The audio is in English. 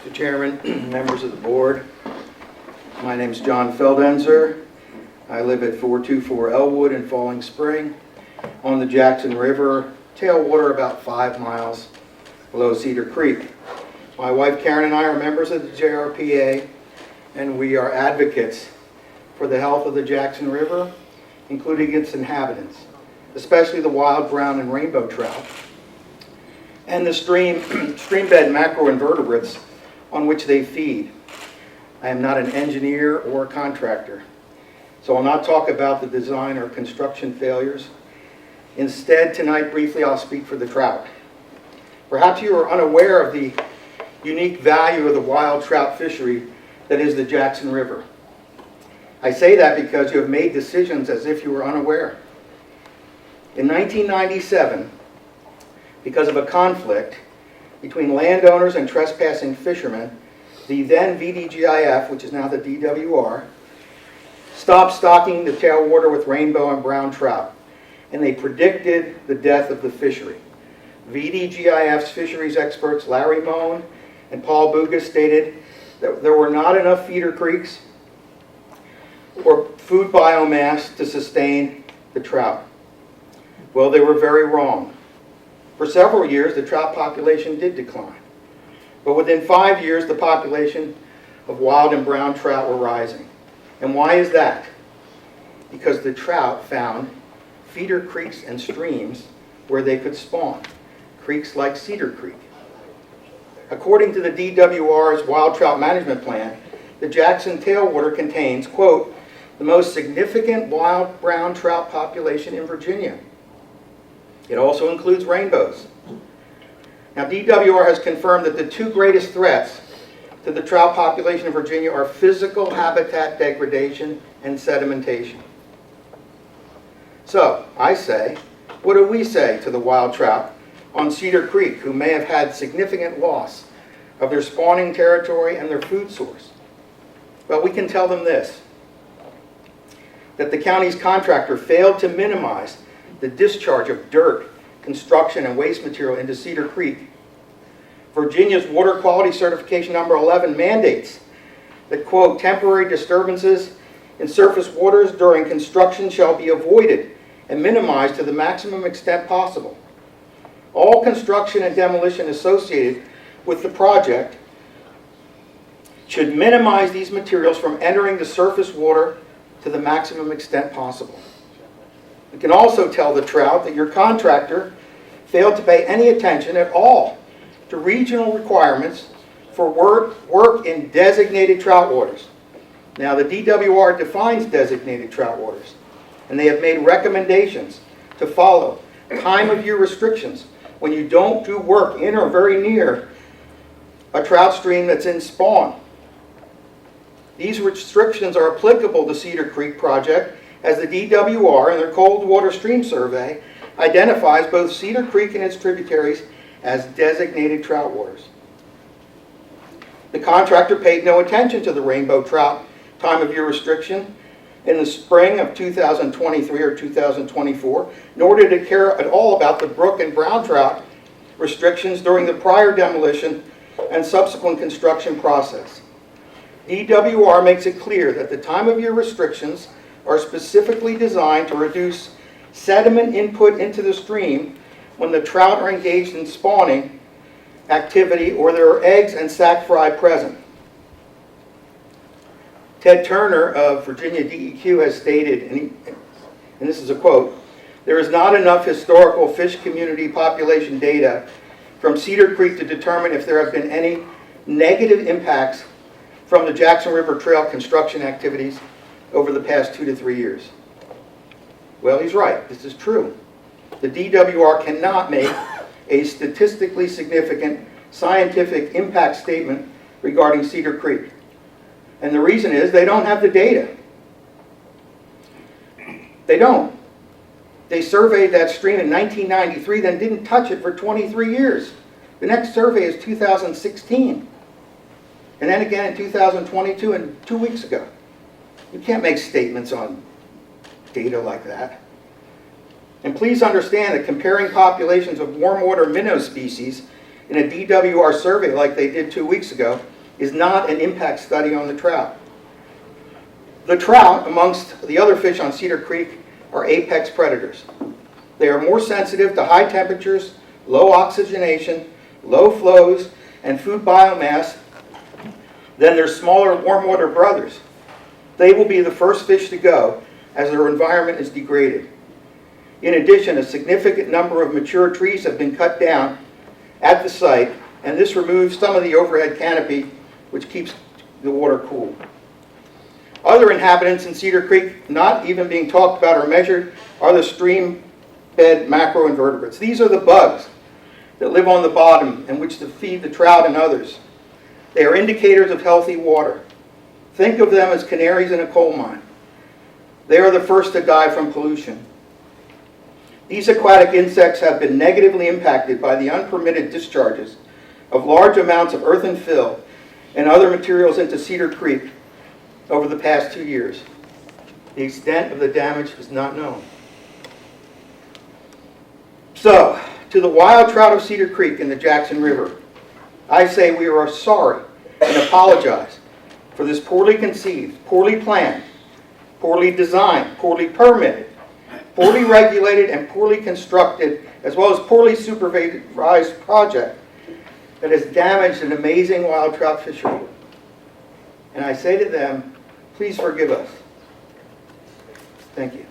Mr. Chairman, members of the board, my name is John Feldenzer. I live at 424 Elwood in Falling Spring on the Jackson River, tailwater about 5 miles below Cedar Creek. My wife Karen and I are members of the JRPA, and we are advocates for the health of the Jackson River, including its inhabitants, especially the wild brown and rainbow trout, and the streambed macroinvertebrates on which they feed. I am not an engineer or a contractor, so I'll not talk about the design or construction failures. Instead, tonight, briefly, I'll speak for the trout. Perhaps you are unaware of the unique value of the wild trout fishery that is the Jackson River. I say that because you have made decisions as if you were unaware. In 1997, because of a conflict between landowners and trespassing fishermen, the then VDGIF, which is now the DWR, stopped stocking the tailwater with rainbow and brown trout, and they predicted the death of the fishery. VDGIF's fisheries experts Larry Moen and Paul Buga stated that there were not enough feeder creeks or food biomass to sustain the trout. Well, they were very wrong. For several years, the trout population did decline. But within 5 years, the population of wild and brown trout were rising. And why is that? Because the trout found feeder creeks and streams where they could spawn, creeks like Cedar Creek. According to the DWR's Wild Trout Management Plan, the Jackson tailwater contains, quote, the most significant wild brown trout population in Virginia. It also includes rainbows. Now, DWR has confirmed that the two greatest threats to the trout population in Virginia are physical habitat degradation and sedimentation. So, I say, what do we say to the wild trout on Cedar Creek who may have had significant loss of their spawning territory and their food source? Well, we can tell them this, that the county's contractor failed to minimize the discharge of dirt, construction, and waste material into Cedar Creek. Virginia's Water Quality Certification number 11 mandates that, quote, temporary disturbances in surface waters during construction shall be avoided and minimized to the maximum extent possible. All construction and demolition associated with the project should minimize these materials from entering the surface water to the maximum extent possible. We can also tell the trout that your contractor failed to pay any attention at all to regional requirements for work in designated trout waters. Now, the DWR defines designated trout waters, and they have made recommendations to follow time of year restrictions when you don't do work in or very near a trout stream that's in spawn. These restrictions are applicable to Cedar Creek project, as the DWR in their cold water stream survey identifies both Cedar Creek and its tributaries as designated trout waters. The contractor paid no attention to the rainbow trout time of year restriction in the spring of 2023 or 2024, nor did it care at all about the brook and brown trout restrictions during the prior demolition and subsequent construction process. DWR makes it clear that the time of year restrictions are specifically designed to reduce sediment input into the stream when the trout are engaged in spawning activity or there are eggs and sac fry present. Ted Turner of Virginia DEQ has stated, and this is a quote, there is not enough historical fish community population data from Cedar Creek to determine if there have been any negative impacts from the Jackson River Trail construction activities over the past 2 to 3 years. Well, he's right. This is true. The DWR cannot make a statistically significant scientific impact statement regarding Cedar Creek. And the reason is they don't have the data. They don't. They surveyed that stream in 1993, then didn't touch it for 23 years. The next survey is 2016. And then again in 2022 and 2 weeks ago. You can't make statements on data like that. And please understand that comparing populations of warm water minnow species in a DWR survey like they did 2 weeks ago is not an impact study on the trout. The trout, amongst the other fish on Cedar Creek, are apex predators. They are more sensitive to high temperatures, low oxygenation, low flows, and food biomass than their smaller warm water brothers. They will be the first fish to go as their environment is degraded. In addition, a significant number of mature trees have been cut down at the site, and this removes some of the overhead canopy, which keeps the water cool. Other inhabitants in Cedar Creek not even being talked about or measured are the stream bed macroinvertebrates. These are the bugs that live on the bottom and which to feed the trout and others. They are indicators of healthy water. Think of them as canaries in a coal mine. They are the first to die from pollution. These aquatic insects have been negatively impacted by the unpermitted discharges of large amounts of earthen fill and other materials into Cedar Creek over the past 2 years. The extent of the damage is not known. So, to the wild trout of Cedar Creek in the Jackson River, I say we are sorry and apologize for this poorly conceived, poorly planned, poorly designed, poorly permitted, poorly regulated, and poorly constructed, as well as poorly supervised project that has damaged an amazing wild trout fishery. And I say to them, please forgive us. Thank you.